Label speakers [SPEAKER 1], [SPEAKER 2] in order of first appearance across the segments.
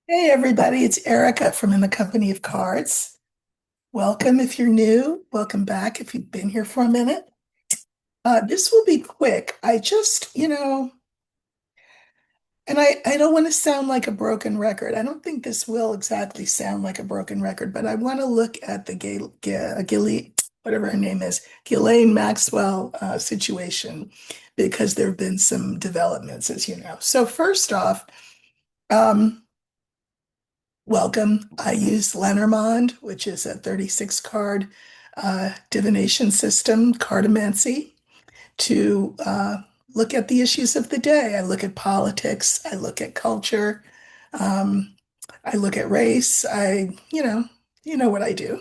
[SPEAKER 1] Hey everybody, it's Erica from In the Company of Cards. Welcome if you're new. Welcome back if you've been here for a minute. This will be quick. And I don't want to sound like a broken record. I don't think this will exactly sound like a broken record, but I want to look at the whatever her name is, Ghislaine Maxwell situation because there have been some developments, as you know. So first off, um, welcome. I use Lenormand, which is a 36 card divination system, cartomancy, to look at the issues of the day. I look at politics, I look at culture, um, I look at race. You know what I do.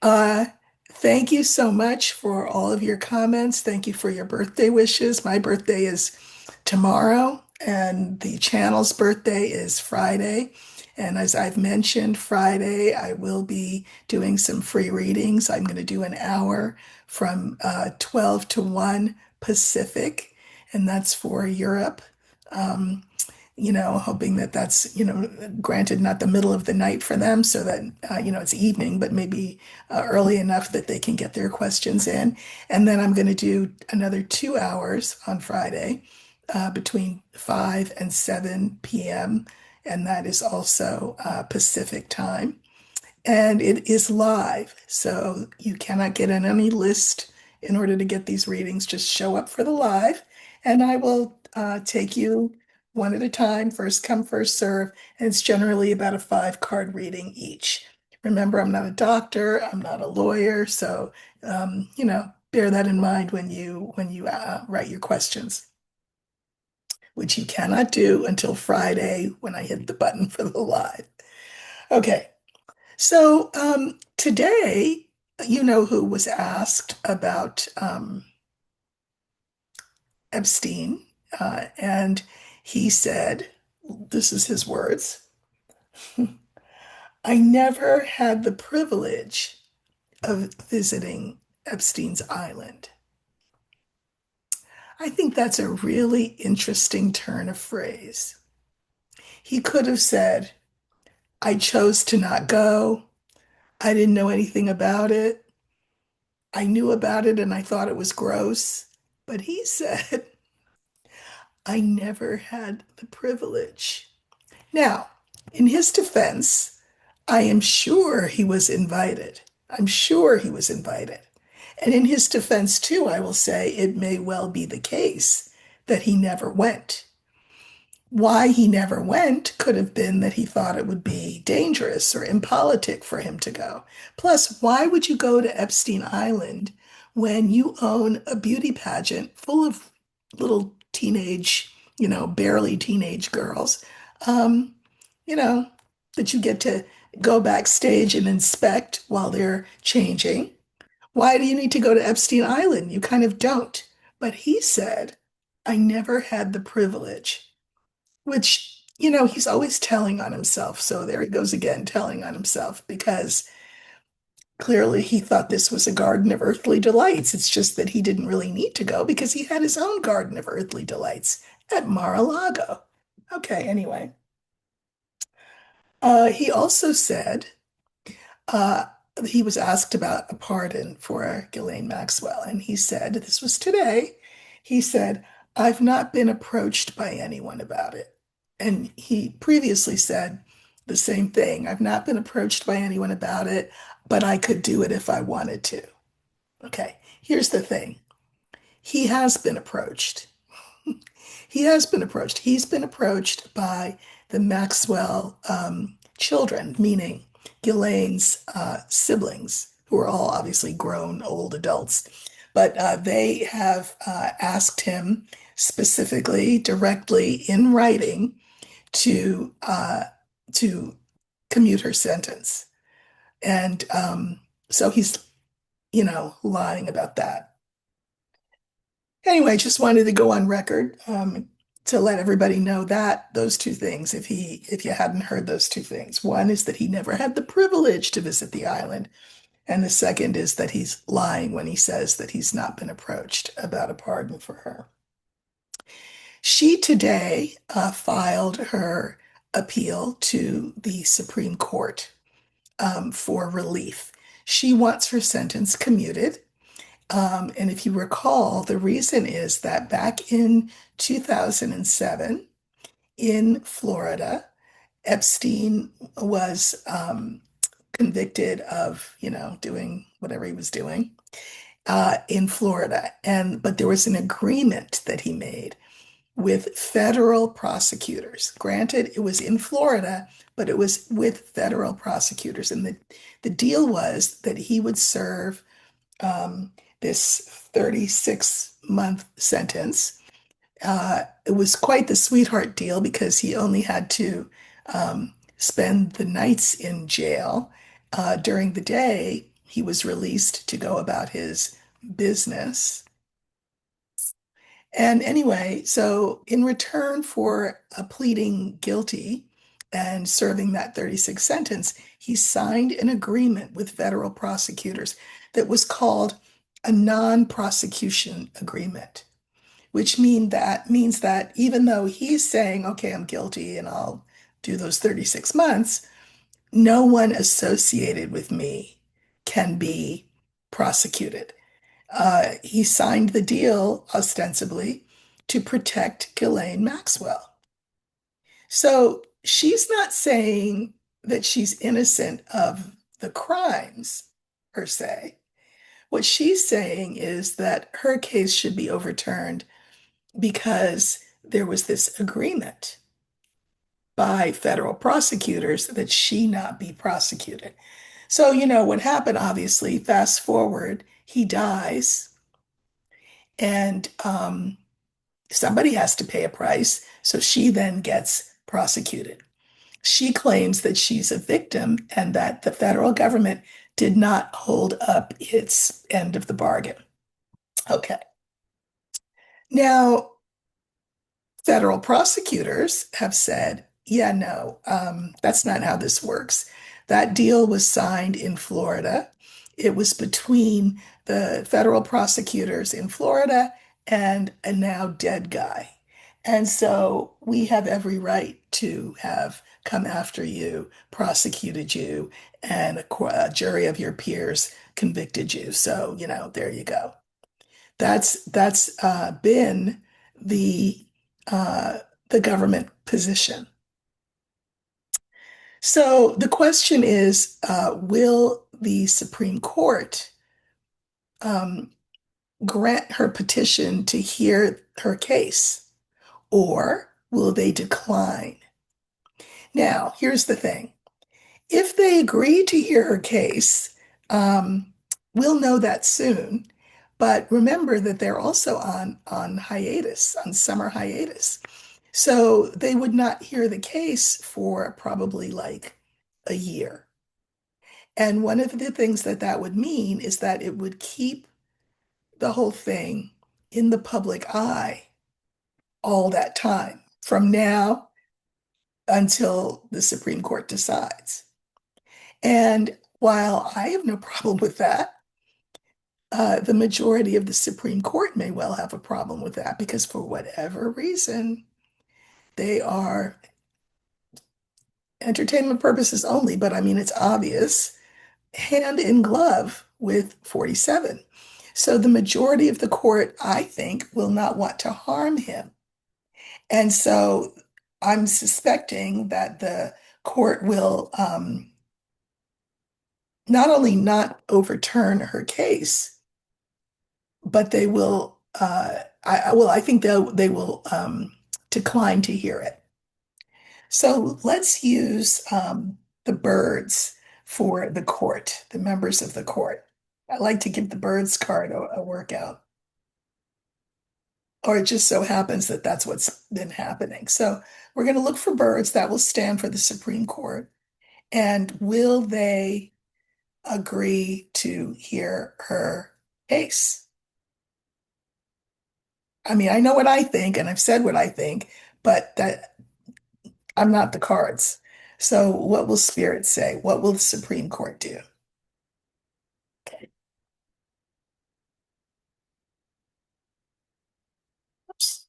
[SPEAKER 1] Uh, Thank you so much for all of your comments. Thank you for your birthday wishes. My birthday is tomorrow, and the channel's birthday is Friday. And as I've mentioned, Friday, I will be doing some free readings. I'm going to do an hour from 12 to 1 Pacific, and that's for Europe. Um, hoping that that's, granted not the middle of the night for them so that, it's evening, but maybe early enough that they can get their questions in. And then I'm going to do another 2 hours on Friday between 5 and 7 p.m. And that is also Pacific time. And it is live, so you cannot get in any list in order to get these readings. Just show up for the live, and I will take you one at a time, first come, first serve. And it's generally about a 5 card reading each. Remember, I'm not a doctor, I'm not a lawyer, so bear that in mind when you write your questions, which you cannot do until Friday when I hit the button for the live. Okay. So today, you know who was asked about Epstein, and he said, this is his words, I never had the privilege of visiting Epstein's island. I think that's a really interesting turn of phrase. He could have said, I chose to not go. I didn't know anything about it. I knew about it and I thought it was gross. But he said, I never had the privilege. Now, in his defense, I am sure he was invited. I'm sure he was invited. And in his defense, too, I will say it may well be the case that he never went. Why he never went could have been that he thought it would be dangerous or impolitic for him to go. Plus, why would you go to Epstein Island when you own a beauty pageant full of little teenage, barely teenage girls, um, you know, that you get to go backstage and inspect while they're changing? Why do you need to go to Epstein Island? You kind of don't. But he said, I never had the privilege, which, he's always telling on himself. So there he goes again, telling on himself, because clearly he thought this was a garden of earthly delights. It's just that he didn't really need to go because he had his own garden of earthly delights at Mar-a-Lago. Okay, anyway. He also said uh, he was asked about a pardon for Ghislaine Maxwell, and he said, this was today, he said, I've not been approached by anyone about it. And he previously said the same thing. I've not been approached by anyone about it, but I could do it if I wanted to. Okay, here's the thing. He has been approached. He has been approached. He's been approached by the Maxwell children, meaning Ghislaine's siblings, who are all obviously grown old adults. But they have asked him specifically, directly in writing, to commute her sentence. And so he's, lying about that. Anyway, just wanted to go on record to let everybody know that those two things, if you hadn't heard those two things. One is that he never had the privilege to visit the island, and the second is that he's lying when he says that he's not been approached about a pardon for her. She today filed her appeal to the Supreme Court for relief. She wants her sentence commuted. And if you recall, the reason is that back in 2007 in Florida, Epstein was convicted of, doing whatever he was doing in Florida. But there was an agreement that he made with federal prosecutors. Granted, it was in Florida, but it was with federal prosecutors. And the deal was that he would serve this 36-month sentence. It was quite the sweetheart deal because he only had to spend the nights in jail. During the day, he was released to go about his business. And anyway, so in return for pleading guilty and serving that 36 sentence, he signed an agreement with federal prosecutors that was called a non-prosecution agreement, which means that even though he's saying, okay, I'm guilty and I'll do those 36 months, no one associated with me can be prosecuted. He signed the deal ostensibly to protect Ghislaine Maxwell. So she's not saying that she's innocent of the crimes per se. What she's saying is that her case should be overturned because there was this agreement by federal prosecutors that she not be prosecuted. So, what happened, obviously, fast forward, he dies, and somebody has to pay a price. So she then gets prosecuted. She claims that she's a victim and that the federal government did not hold up its end of the bargain. Okay. Now, federal prosecutors have said, yeah, no, that's not how this works. That deal was signed in Florida. It was between the federal prosecutors in Florida and a now dead guy. And so we have every right to have come after you, prosecuted you, and a jury of your peers convicted you. So, there you go. That's been the uh, the government position. So the question is, will the Supreme Court um, grant her petition to hear her case, or will they decline? Now, here's the thing. If they agree to hear her case, um, we'll know that soon. But remember that they're also on hiatus, on summer hiatus. So they would not hear the case for probably like a year. And one of the things that that would mean is that it would keep the whole thing in the public eye all that time from now until the Supreme Court decides. And while I have no problem with that, the majority of the Supreme Court may well have a problem with that because for whatever reason, they are entertainment purposes only, but I mean, it's obvious, hand in glove with 47. So the majority of the court, I think, will not want to harm him. And so I'm suspecting that the court will not only not overturn her case, but they will, I think they will decline to hear it. So let's use the birds for the court, the members of the court. I like to give the birds card a workout, or it just so happens that that's what's been happening. So we're going to look for birds that will stand for the Supreme Court. And will they agree to hear her case? I mean, I know what I think, and I've said what I think, but that I'm not the cards. So what will Spirit say? What will the Supreme Court do? Okay. Oops.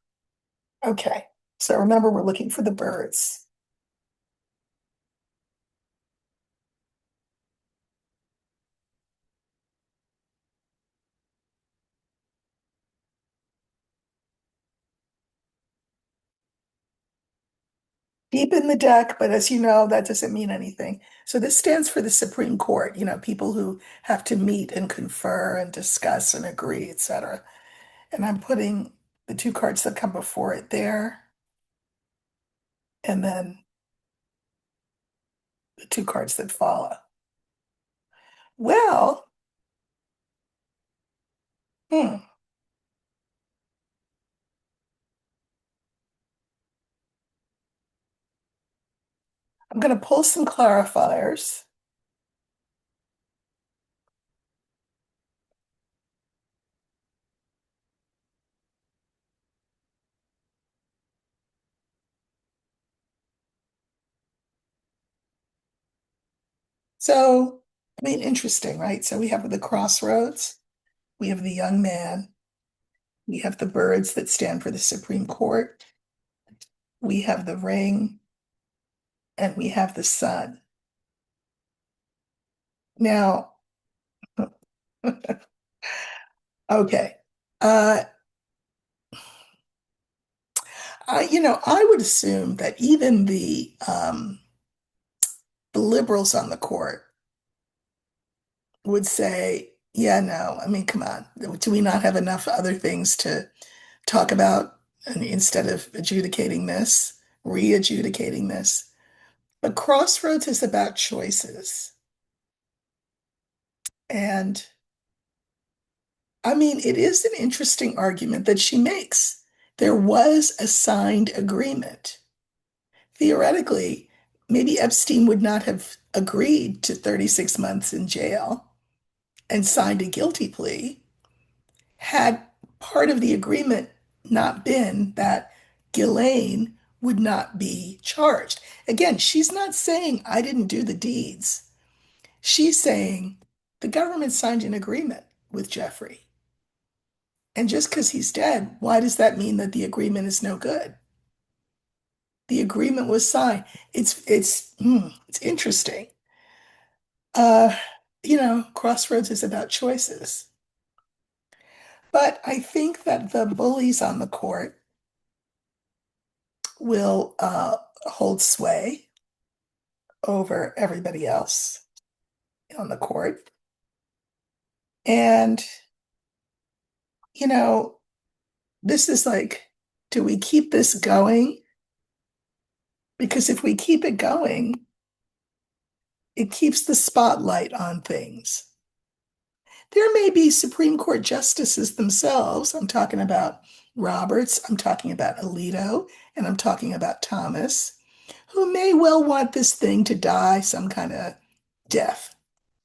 [SPEAKER 1] Okay. So remember, we're looking for the birds. deep in the deck, but as you know, that doesn't mean anything. So this stands for the Supreme Court, people who have to meet and confer and discuss and agree, etc. And I'm putting the two cards that come before it there, and then the two cards that follow. Well, hmm, I'm going to pull some clarifiers. So, I mean, interesting, right? So we have the crossroads, we have the young man, we have the birds that stand for the Supreme Court, we have the ring, and we have the sun. Now, okay. Uh, I would assume that even the liberals on the court would say, yeah, no, I mean, come on. Do we not have enough other things to talk about instead of adjudicating this, re-adjudicating this? But Crossroads is about choices. And I mean, it is an interesting argument that she makes. There was a signed agreement. Theoretically, maybe Epstein would not have agreed to 36 months in jail and signed a guilty plea had part of the agreement not been that Ghislaine would not be charged. Again, she's not saying I didn't do the deeds. She's saying the government signed an agreement with Jeffrey. And just because he's dead, why does that mean that the agreement is no good? The agreement was signed. It's interesting. Uh, Crossroads is about choices. But I think that the bullies on the court will hold sway over everybody else on the court. And, you know, this is like, do we keep this going? Because if we keep it going, it keeps the spotlight on things. There may be Supreme Court justices themselves. I'm talking about Roberts, I'm talking about Alito, and I'm talking about Thomas, who may well want this thing to die some kind of death,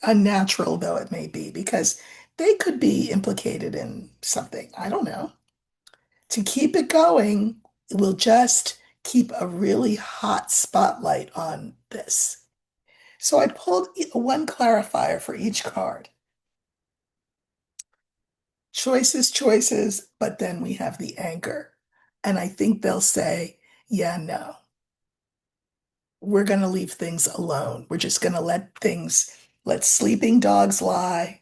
[SPEAKER 1] unnatural though it may be, because they could be implicated in something. I don't know. To keep it going, we'll just keep a really hot spotlight on this. So I pulled one clarifier for each card. Choices, choices, but then we have the anchor. And I think they'll say, yeah, no, we're going to leave things alone. We're just going to let sleeping dogs lie,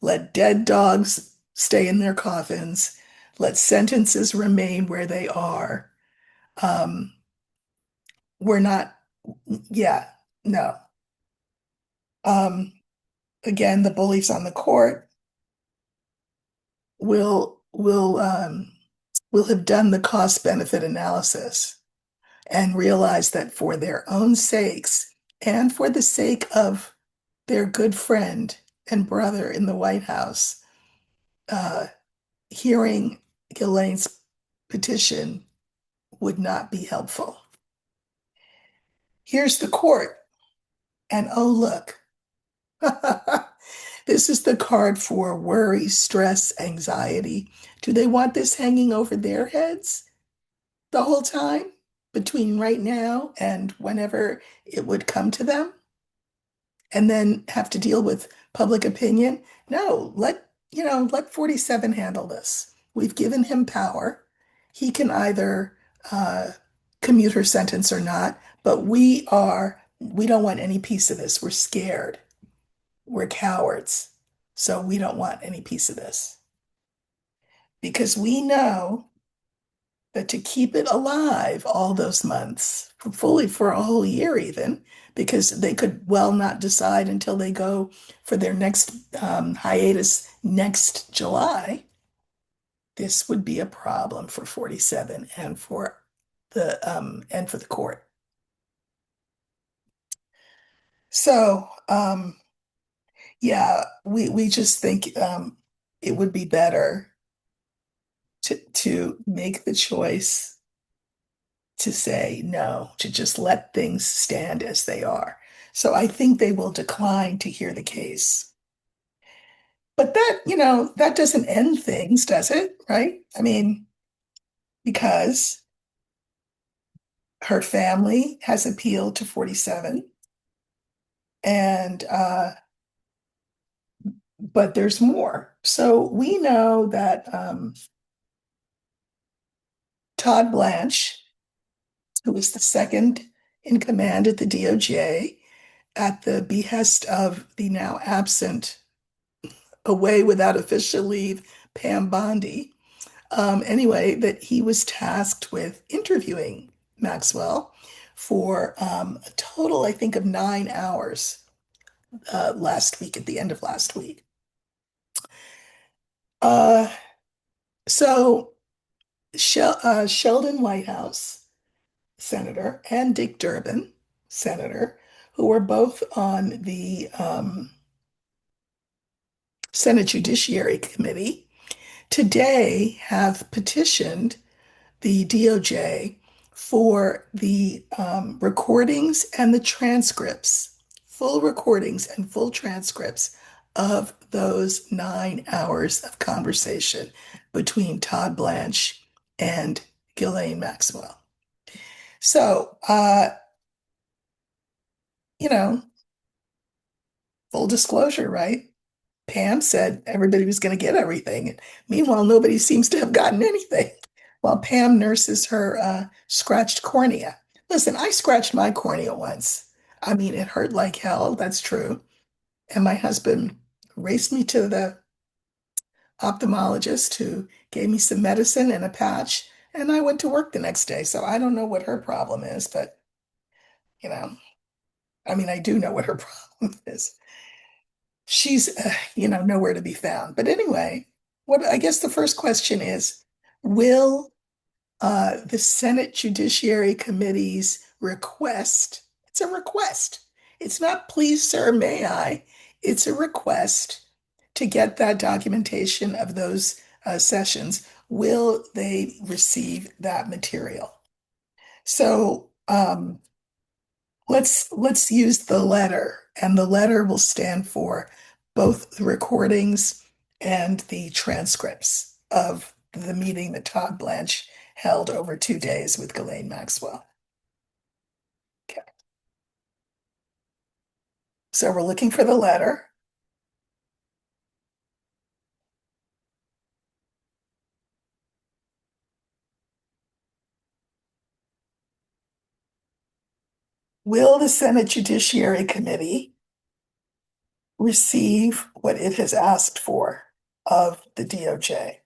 [SPEAKER 1] let dead dogs stay in their coffins, let sentences remain where they are. Um, we're not, yeah, no. Um, Again, the bullies on the court will have done the cost benefit analysis and realize that for their own sakes and for the sake of their good friend and brother in the White House, uh, hearing Ghislaine's petition would not be helpful. Here's the court, and oh, look. This is the card for worry, stress, anxiety. Do they want this hanging over their heads the whole time between right now and whenever it would come to them? And then have to deal with public opinion? No, let 47 handle this. We've given him power. He can either uh, commute her sentence or not, but we don't want any piece of this. We're scared. We're cowards. So we don't want any piece of this because we know But to keep it alive all those months, fully for a whole year even, because they could well not decide until they go for their next hiatus next July, this would be a problem for 47 and for the court. So yeah, we just think it would be better to make the choice to say no, to just let things stand as they are. So I think they will decline to hear the case. But that, that doesn't end things, does it? Right? I mean, because her family has appealed to 47, and but there's more. So we know that Todd Blanche, who was the second in command at the DOJ, at the behest of the now absent, away without official leave, Pam Bondi, anyway, that he was tasked with interviewing Maxwell for a total, I think, of 9 hours last week, at the end of last week. Uh, so Sheldon Whitehouse, senator, and Dick Durbin, senator, who were both on the Senate Judiciary Committee, today have petitioned the DOJ for the recordings and the transcripts, full recordings and full transcripts of those 9 hours of conversation between Todd Blanche and Ghislaine Maxwell. So, you know, full disclosure, right? Pam said everybody was going to get everything. And meanwhile, nobody seems to have gotten anything while Pam nurses her scratched cornea. Listen, I scratched my cornea once. I mean, it hurt like hell. That's true. And my husband raced me to the ophthalmologist who gave me some medicine and a patch. And I went to work the next day. So I don't know what her problem is, but, you know, I mean, I do know what her problem is. She's, nowhere to be found. But anyway, what I guess the first question is, will the Senate Judiciary Committee's request, it's a request. It's not please, sir, may I? It's a request to get that documentation of those sessions. Will they receive that material? So let's use the letter, and the letter will stand for both the recordings and the transcripts of the meeting that Todd Blanche held over 2 days with Ghislaine Maxwell. Okay. So we're looking for the letter. Will the Senate Judiciary Committee receive what it has asked for of the DOJ?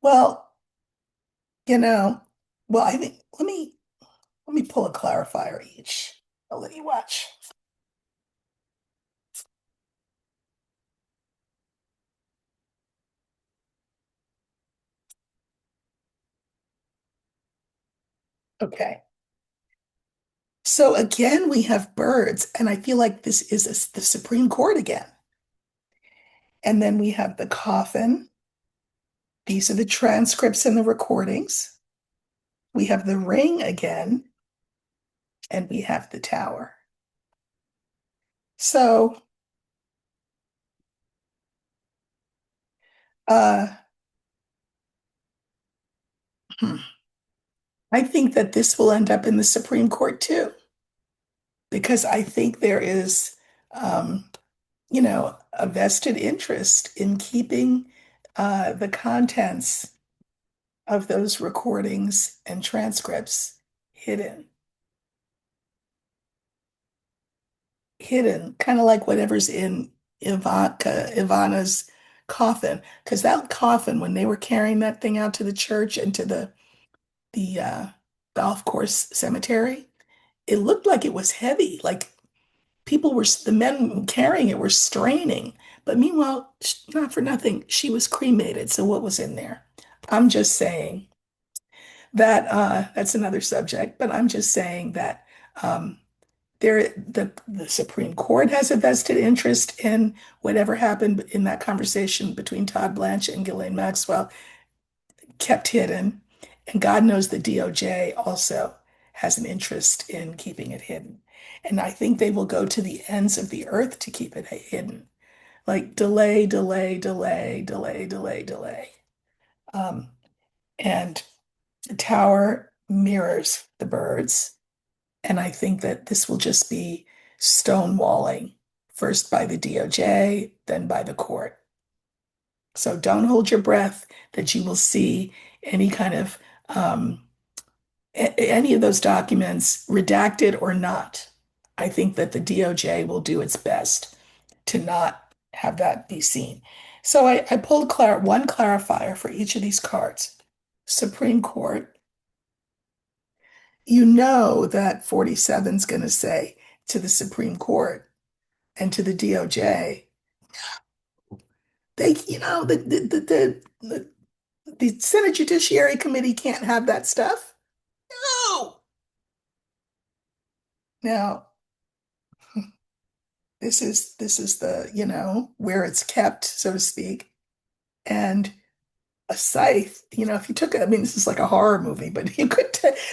[SPEAKER 1] Well, you know, well, I think let me pull a clarifier each. I'll let you watch. Okay. So again, we have birds, and I feel like this is the Supreme Court again. And then we have the coffin. These are the transcripts and the recordings. We have the ring again, and we have the tower. So, uh, I think that this will end up in the Supreme Court too. because I think there is, um, a vested interest in keeping the contents of those recordings and transcripts hidden, kind of like whatever's in Ivana's coffin. Because that coffin, when they were carrying that thing out to the church and to the golf course cemetery, it looked like it was heavy. Like the men carrying it were straining. But meanwhile, not for nothing, she was cremated. So what was in there? I'm just saying that that's another subject, but I'm just saying that um, the Supreme Court has a vested interest in whatever happened in that conversation between Todd Blanche and Ghislaine Maxwell kept hidden. And God knows the DOJ also has an interest in keeping it hidden. And I think they will go to the ends of the earth to keep it hidden. Like delay, delay, delay, delay, delay, delay. Um, and the tower mirrors the birds. And I think that this will just be stonewalling, first by the DOJ, then by the court. So don't hold your breath that you will see any kind of any of those documents, redacted or not. I think that the DOJ will do its best to not have that be seen. So I pulled one clarifier for each of these cards. Supreme Court, you know that 47 is going to say to the Supreme Court and to the DOJ, the Senate Judiciary Committee can't have that stuff. No. Now, this is the, where it's kept, so to speak. And a scythe, if you took, I mean, this is like a horror movie, but you could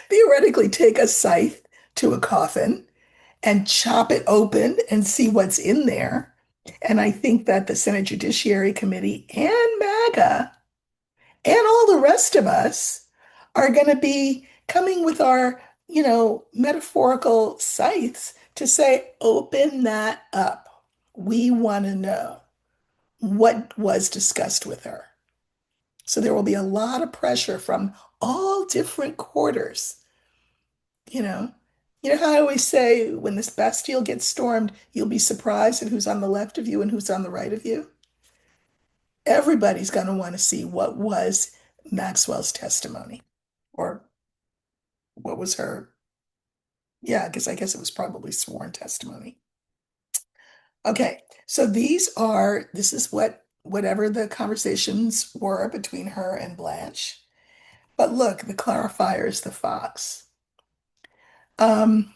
[SPEAKER 1] theoretically take a scythe to a coffin and chop it open and see what's in there. And I think that the Senate Judiciary Committee and MAGA and all the rest of us are going to be coming with our, metaphorical scythes to say, open that up. We want to know what was discussed with her. So there will be a lot of pressure from all different quarters, you know. You know how I always say when this Bastille gets stormed, you'll be surprised at who's on the left of you and who's on the right of you? Everybody's going to want to see what was Maxwell's testimony or what was her, yeah, because I guess it was probably sworn testimony. Okay, so this is whatever the conversations were between her and Blanche. But look, the clarifier is the fox. Um,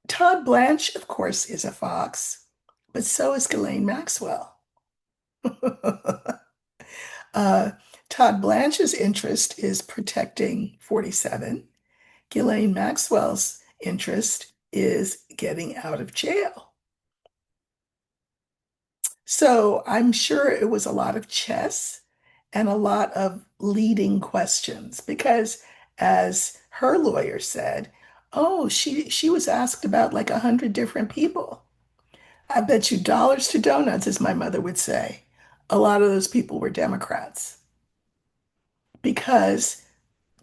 [SPEAKER 1] Todd Blanche, of course, is a fox, but so is Ghislaine Maxwell. uh, Todd Blanche's interest is protecting 47. Ghislaine Maxwell's interest is getting out of jail. So I'm sure it was a lot of chess and a lot of leading questions because, as her lawyer said, oh, she was asked about like 100 different people. I bet you dollars to donuts, as my mother would say. A lot of those people were Democrats because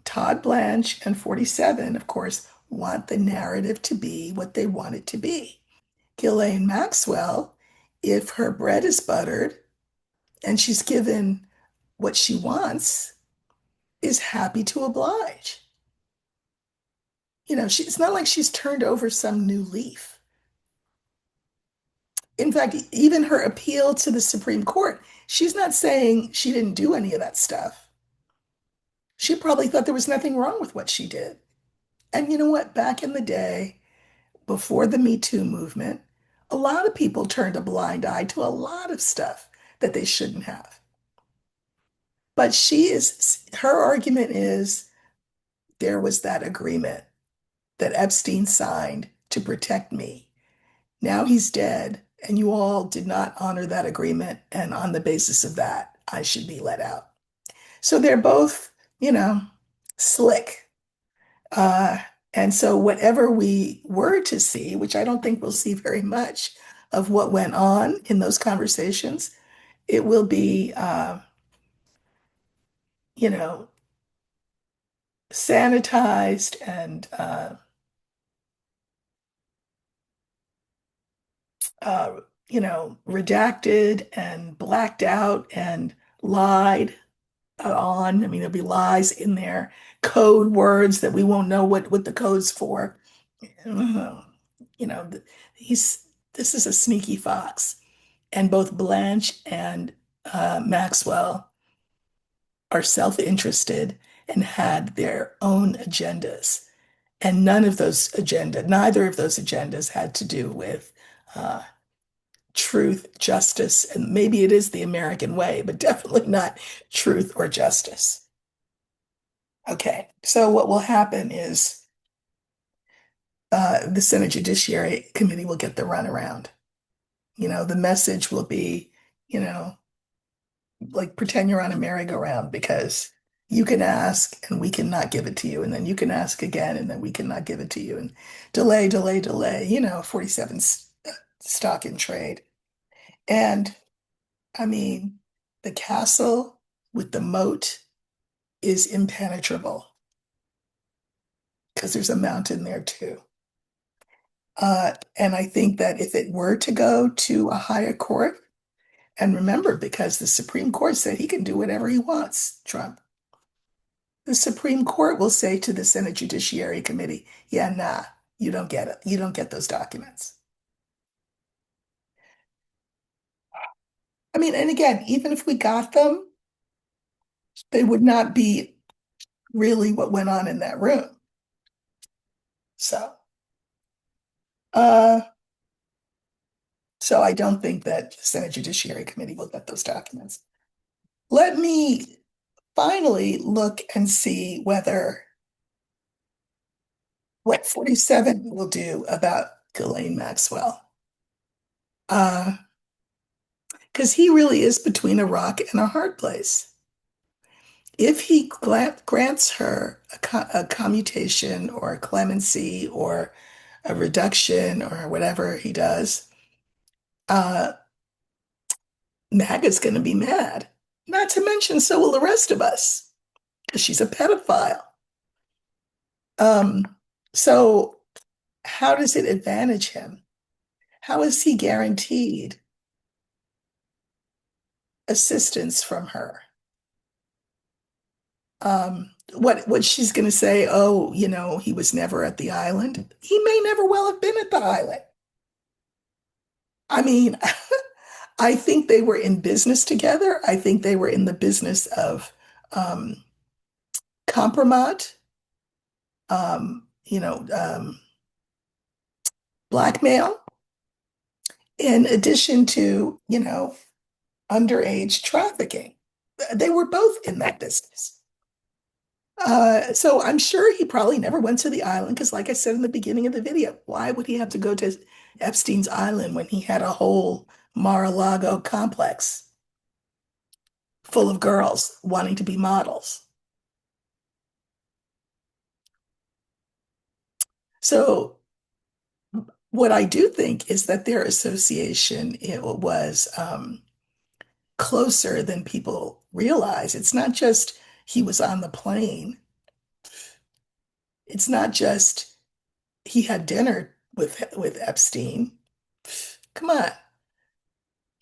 [SPEAKER 1] Todd Blanche and 47, of course, want the narrative to be what they want it to be. Ghislaine Maxwell, if her bread is buttered and she's given what she wants, is happy to oblige. It's not like she's turned over some new leaf. In fact, even her appeal to the Supreme Court, she's not saying she didn't do any of that stuff. She probably thought there was nothing wrong with what she did. And you know what? Back in the day, before the Me Too movement, a lot of people turned a blind eye to a lot of stuff that they shouldn't have. But her argument is there was that agreement that Epstein signed to protect me. Now he's dead, and you all did not honor that agreement. And on the basis of that, I should be let out. So they're both, slick. Uh, And so, whatever we were to see, which I don't think we'll see very much of what went on in those conversations, it will be, you know, sanitized and, uh, redacted and blacked out and lied on. I mean, there'll be lies in there, code words that we won't know what the code's for. Uh, You know, he's this is a sneaky fox, and both Blanche and Maxwell are self-interested and had their own agendas, and neither of those agendas had to do with uh, truth, justice, and maybe it is the American way, but definitely not truth or justice. Okay, so what will happen is the Senate Judiciary Committee will get the runaround. The message will be, you know, like pretend you're on a merry-go-round because you can ask and we cannot give it to you. And then you can ask again and then we cannot give it to you. And delay, delay, delay, 47 stock in trade. And I mean, the castle with the moat is impenetrable because there's a mountain there too. And I think that if it were to go to a higher court, and remember, because the Supreme Court said he can do whatever he wants, Trump, the Supreme Court will say to the Senate Judiciary Committee, yeah, nah, you don't get it. You don't get those documents. I mean, and again, even if we got them, they would not be really what went on in that room. So, uh, so I don't think that the Senate Judiciary Committee will get those documents. Let me finally look and see whether what 47 will do about Ghislaine Maxwell. Uh, because he really is between a rock and a hard place. If he grants her a commutation or a clemency or a reduction or whatever he does, uh, MAGA's going to be mad. Not to mention, so will the rest of us, because she's a pedophile. Um, so how does it advantage him? How is he guaranteed assistance from her? What she's going to say, oh, he was never at the island. He may never well have been at the island. I mean, I think they were in business together. I think they were in the business of compromise, blackmail, in addition to, underage trafficking. They were both in that business. So I'm sure he probably never went to the island because, like I said in the beginning of the video, why would he have to go to Epstein's Island when he had a whole Mar-a-Lago complex full of girls wanting to be models? So what I do think is that their association it was closer than people realize. It's not just he was on the plane. It's not just he had dinner with Epstein. Come on.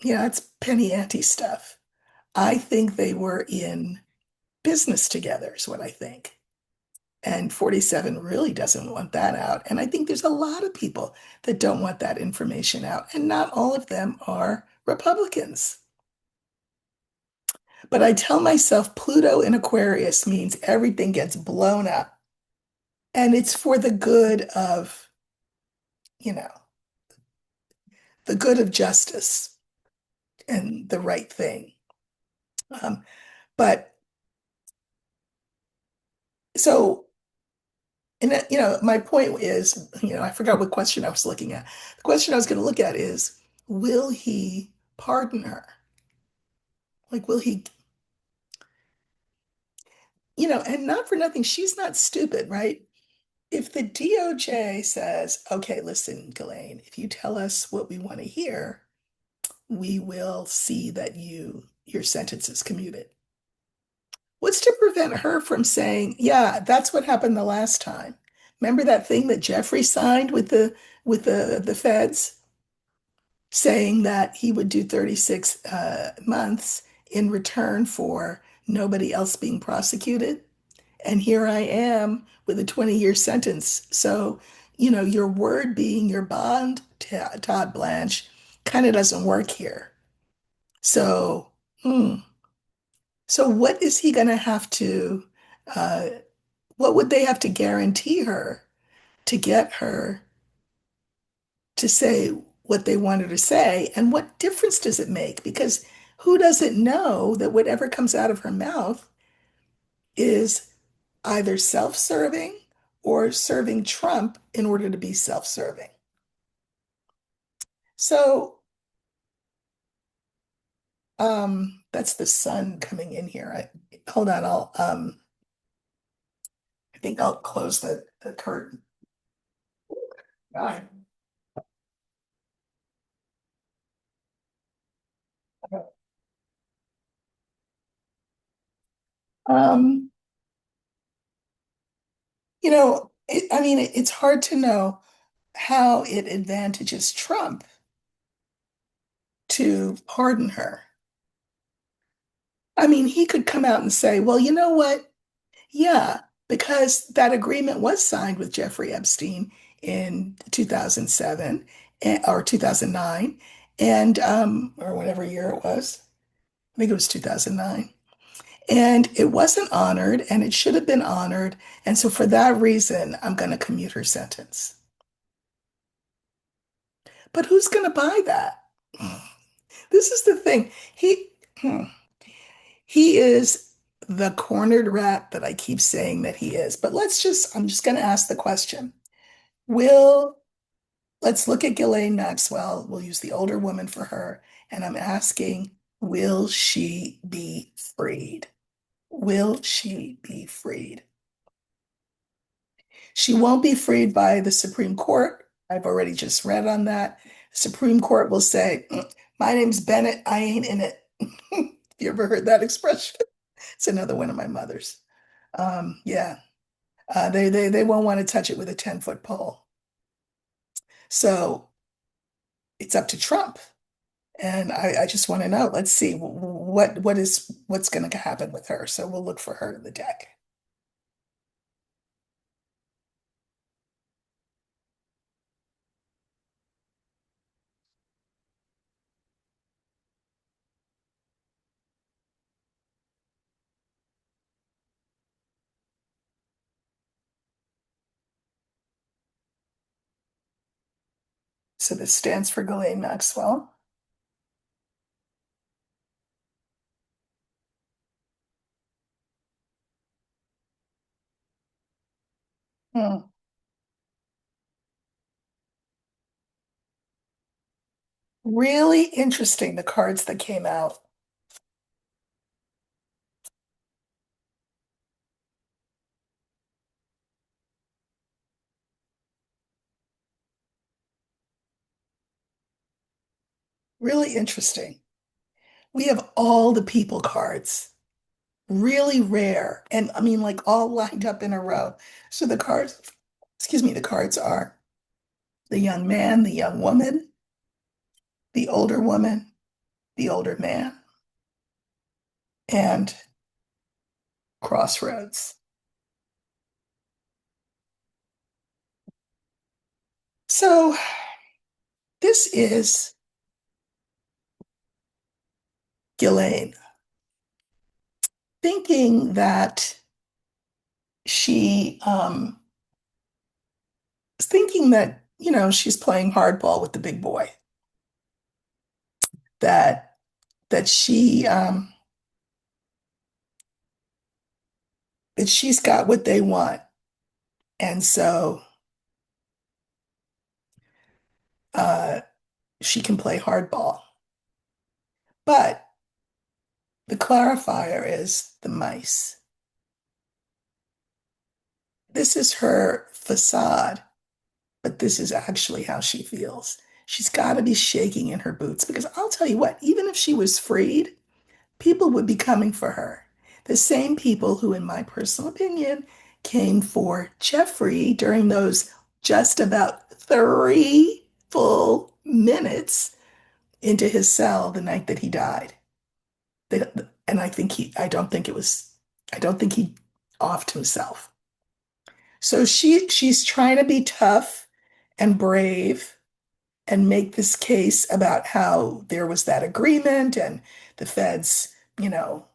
[SPEAKER 1] It's penny ante stuff. I think they were in business together, is what I think. And 47 really doesn't want that out. And I think there's a lot of people that don't want that information out. And not all of them are Republicans. But I tell myself Pluto in Aquarius means everything gets blown up. And it's for the good of, you know, the good of justice and the right thing. Um, but so, my point is, I forgot what question I was looking at. The question I was going to look at is, will he pardon her? Like, will he, and not for nothing, she's not stupid, right? if the DOJ says, okay, listen, Ghislaine, if you tell us what we want to hear, we will see that your sentence is commuted. What's to prevent her from saying, yeah, that's what happened the last time? Remember that thing that Jeffrey signed with the feds saying that he would do 36 months in return for nobody else being prosecuted? And here I am with a 20-year sentence. So, your word being your bond, Todd Blanche, kind of doesn't work here. So, hmm. So what is he going to have to, uh, what would they have to guarantee her to get her to say what they want her to say? And what difference does it make? Because who doesn't know that whatever comes out of her mouth is either self-serving or serving Trump in order to be self-serving? So, that's the sun coming in here. Hold on, I think I'll close the curtain. God. Um, I mean, it's hard to know how it advantages Trump to pardon her. I mean, he could come out and say, well, you know what? Yeah, because that agreement was signed with Jeffrey Epstein in 2007 or 2009, and or whatever year it was. I think it was 2009. And it wasn't honored, and it should have been honored. And so, for that reason, I'm going to commute her sentence. But who's going to buy that? This is the thing. He is the cornered rat that I keep saying that he is. But I'm just going to ask the question. Will, let's look at Ghislaine Maxwell. We'll use the older woman for her. And I'm asking, will she be freed? Will she be freed? She won't be freed by the Supreme Court. I've already just read on that. The Supreme Court will say, my name's Bennett, I ain't in it. You ever heard that expression? It's another one of my mother's. Yeah, they won't want to touch it with a 10-foot pole. So it's up to Trump. And I just want to know, let's see what's going to happen with her. So we'll look for her in the deck. So this stands for Ghislaine Maxwell. Hmm. Really interesting, the cards that came out. Really interesting. We have all the people cards, really rare. And I mean, like all lined up in a row. So the cards are the young man, the young woman, the older woman, the older man, and crossroads. So this is Ghislaine thinking that she is thinking that, she's playing hardball with the big boy, that that she's got what they want. And so uh, she can play hardball. But the clarifier is the mice. this is her facade, but this is actually how she feels. She's got to be shaking in her boots because I'll tell you what, even if she was freed, people would be coming for her. The same people who, in my personal opinion, came for Jeffrey during those just about 3 full minutes into his cell the night that he died. And I don't think he offed himself. So she's trying to be tough and brave and make this case about how there was that agreement and the feds, you know,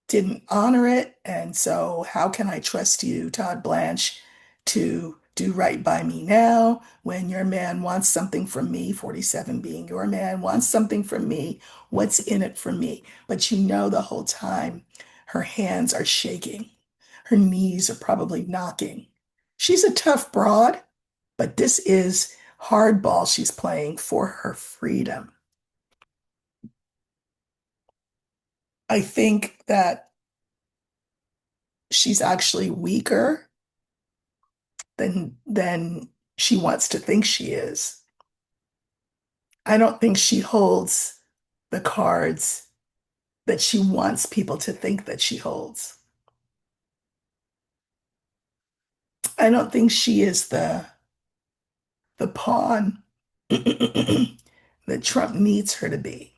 [SPEAKER 1] didn't honor it. And so, how can I trust you, Todd Blanche, to do right by me now when your man wants something from me, 47 being your man, wants something from me? What's in it for me? But you know, the whole time, her hands are shaking, her knees are probably knocking. She's a tough broad, but this is hardball she's playing for her freedom. I think that she's actually weaker than she wants to think she is. I don't think she holds the cards that she wants people to think that she holds. I don't think she is the pawn that Trump needs her to be,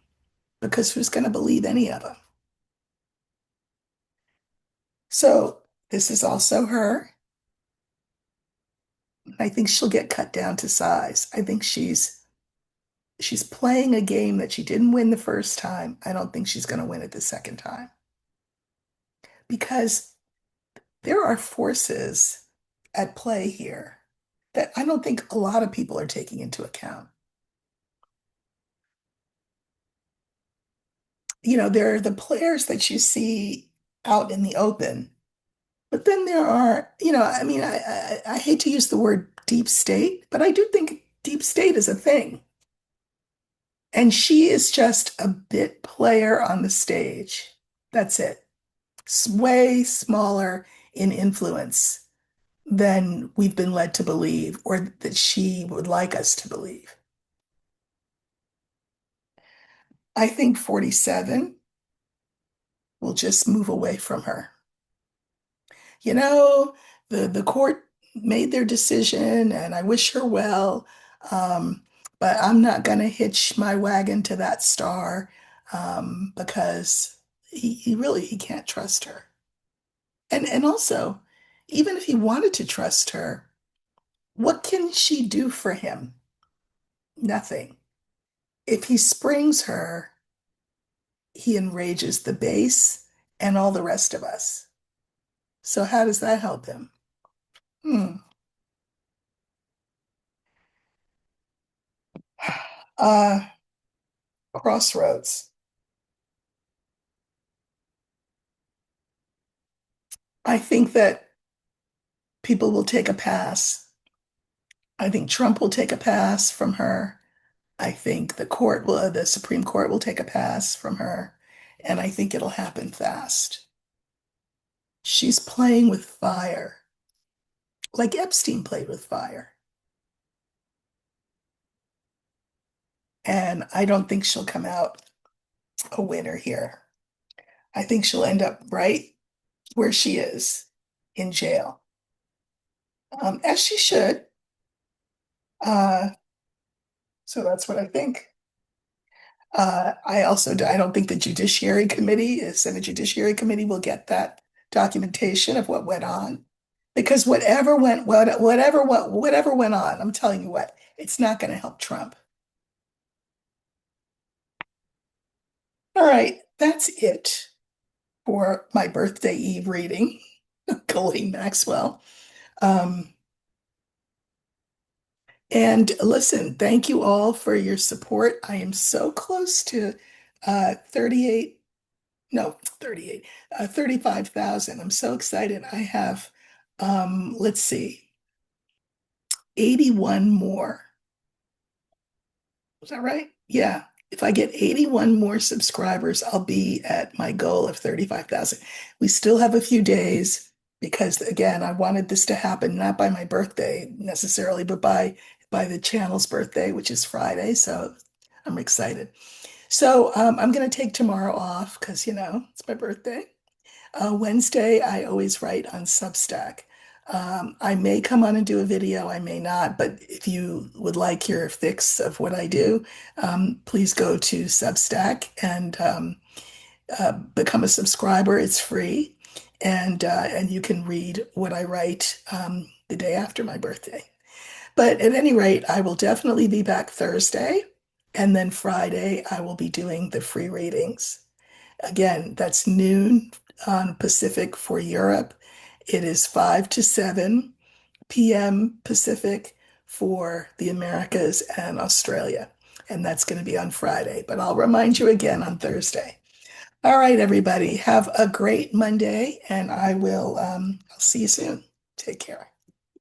[SPEAKER 1] because who's going to believe any of them? So this is also her. I think she'll get cut down to size. I think she's playing a game that she didn't win the first time. I don't think she's going to win it the second time because there are forces at play here that I don't think a lot of people are taking into account. There are the players that you see out in the open, but then there are, I mean, I hate to use the word deep state, but I do think deep state is a thing. And she is just a bit player on the stage. That's it. Way smaller in influence than we've been led to believe or that she would like us to believe. I think 47 will just move away from her. You know, the court made their decision and I wish her well. Um, but I'm not going to hitch my wagon to that star because he can't trust her. And also, even if he wanted to trust her, what can she do for him? Nothing. If he springs her, he enrages the base and all the rest of us. So how does that help him? Hmm. Uh, Crossroads. I think that people will take a pass. I think Trump will take a pass from her. I think the Supreme Court will take a pass from her. And I think it'll happen fast. She's playing with fire, like Epstein played with fire. And I don't think she'll come out a winner here. I think she'll end up right where she is in jail, as she should. Uh, so that's what I think. I don't think the Senate Judiciary Committee will get that documentation of what went on because whatever went on, I'm telling you what, it's not going to help Trump. All right, that's it for my birthday eve reading, Colleen Maxwell. Um, and listen, thank you all for your support. I am so close to 38, no, 38, 35,000. I'm so excited. I have, let's see, 81 more. Is that right? Yeah. If I get 81 more subscribers, I'll be at my goal of 35,000. We still have a few days. because again, I wanted this to happen not by my birthday necessarily, but by the channel's birthday, which is Friday. So I'm excited. So I'm going to take tomorrow off because, it's my birthday. Wednesday, I always write on Substack. I may come on and do a video, I may not, but if you would like your fix of what I do, please go to Substack and become a subscriber. It's free, and you can read what I write the day after my birthday. But at any rate, I will definitely be back Thursday, and then Friday I will be doing the free readings. Again, that's noon on Pacific for Europe. It is 5 to 7 p.m. Pacific for the Americas and Australia. And that's going to be on Friday, but I'll remind you again on Thursday. All right, everybody, have a great Monday, and I'll see you soon. Take care.